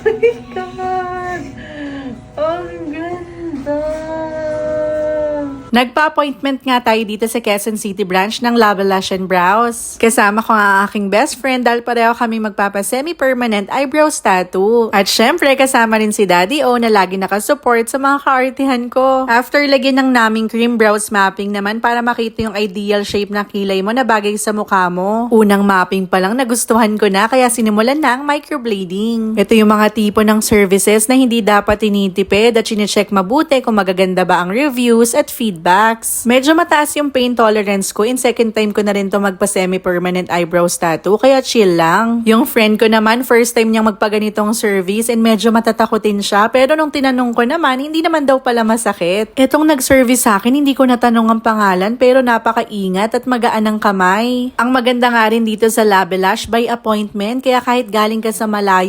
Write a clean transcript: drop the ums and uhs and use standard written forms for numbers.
Come on! Ang ganda! Nagpa-appointment nga tayo dito sa Quezon City branch ng Lash and Brows. Kasama ko ang aking best friend dahil pareho kami magpapa-semi-permanent eyebrows tattoo. At syempre kasama rin si Daddy O na lagi nakasupport sa mga kaartihan ko. After lagyan ng naming cream brows mapping naman para makita yung ideal shape na kilay mo na bagay sa mukha mo. Unang mapping pa lang nagustuhan ko na kaya sinimulan na ang microblading. Ito yung mga tipo ng services na hindi dapat tinitipid at chinecheck mabuti kung magaganda ba ang reviews at feedbacks. Medyo mataas yung pain tolerance ko. In second time ko na rin to magpa-semi-permanent eyebrows tattoo kaya chill lang. Yung friend ko naman first time niyang magpaganitong service and medyo matatakotin siya pero nung tinanong ko naman hindi naman daw pala masakit. Etong nag-service sa akin hindi ko natanong ang pangalan pero napakaingat at magaan ang kamay. Ang maganda nga rin dito sa Lash by appointment kaya kahit galing ka sa malayo